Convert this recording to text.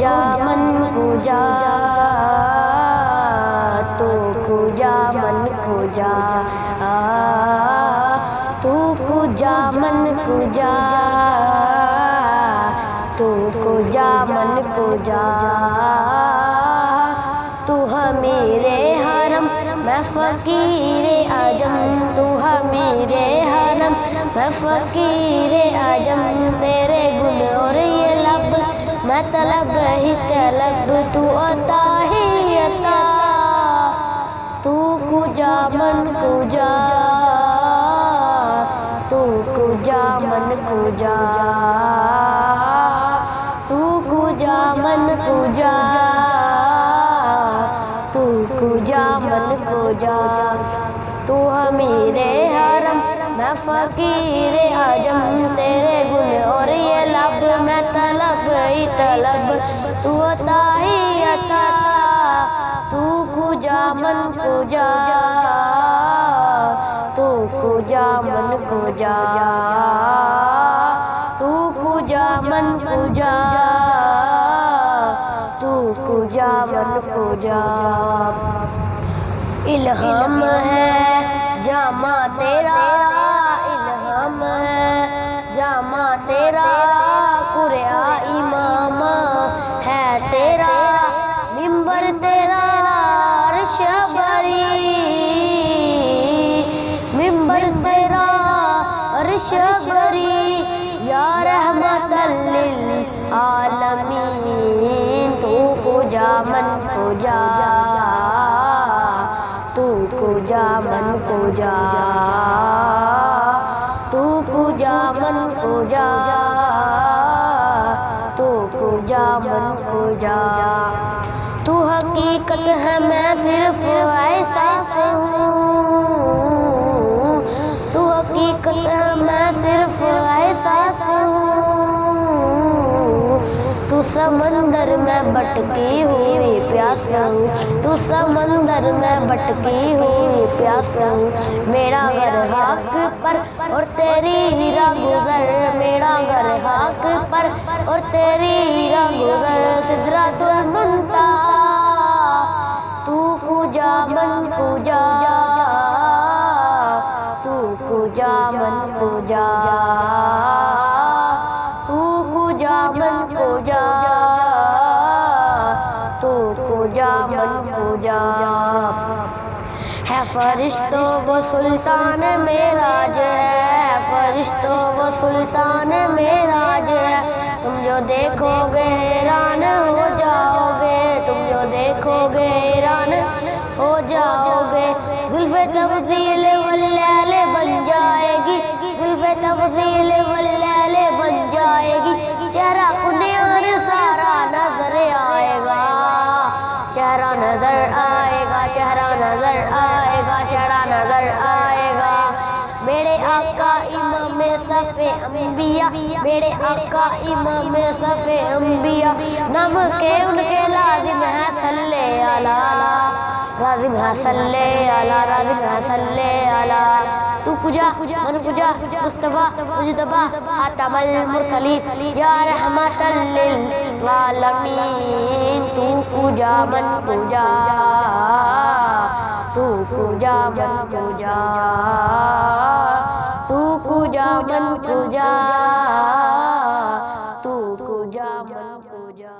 कुजा मन कुजा, तू कुजा मन कुजा, तू कुजा मन कुजा, तू कुजा मन कुजा। तू है मेरे हरम मैं फकीर आजम, तू है मेरे हरम मैं फकीर आजम। तेरे गुण और ये लब मैं तलब ही तलब, तू अता ही अता। तू कुजा मन कुजा, तू कुजा मन कुजा, तू कुजा मन कुजा, तू कुजा मन कुजा। तू है मेरे हरम मैं फकीर आजम, तेरे गुण और ये लब मैं तलब ही तलब, तू अता ही अता। तू कुजा मन कुजा, तू कुजा मन कुजा, तू कुजा मन कुजा, तू कुजा मन कुजा। इल्हाम है जामा तेरा, इल्हाम है जामा तेरा, कुरआ इमामा है तेरा, मिंबर तेरा अर्श बरी, मिंबर तेरा अर्श बरी। या रहमतल लिल आलमीन, तू कुजा मन कुजा, तू कुजा मन कुजा, तू कुजा मन कुजा, तू कुजा मन कुजा। तू हकीकत है मैं सिर्फ एहसास हूँ, तू हकीकत है मैं सिर्फ एहसास हूँ। तू समंदर में भटकी हुई प्यास हूँ, तू समंदर में भटकी हुई प्यास हूँ। मेरा घर हाक पर और तेरी हीरा गुजर, मेरा घर हाक पर और तेरी हीरा गुजर। सिदरतुल मुंतहा तू कुजा मन कुजा, तू कुजा मन कुजा, तू कुजा मन कुजा, तू कुजा मन कुजा। है फरिश्तों वो सुल्तान मेराज है, फरिश्तों वो सुल्तान मेराज है। तुम जो देखोगे हैरान हो जाओगे, तुम जो देखोगे हैरान हो जाओगे। जुल्फ़े तफ़ज़ील वल्लैल बन जाएगी, जुल्फ़े तफ़ज़ील वल्लैल बन जाएगी। चेहरा कुनियार सारा नजर आएगा, चेहरा नजर आएगा, चेहरा नजर आएगा, चेहरा नजर आएगा। मेरे आका इमाम सफ़े अंबिया, मेरे आका इमाम सफ़े अंबिया। नाम के उनके लाजिम है सल्ले अला, लाजिम है सल्ले अला, लाजिम है सल्ले अला। तू कुजा मन कुजा, मुस्तफा मुजतबा खातमुल मुरसलीन, या रहमतल लिल आलमीन। तू कुजा मन कुजा, तू कुजा मन कुजा, तू कुजा मन कुजा, तू कुजा मन कुजा।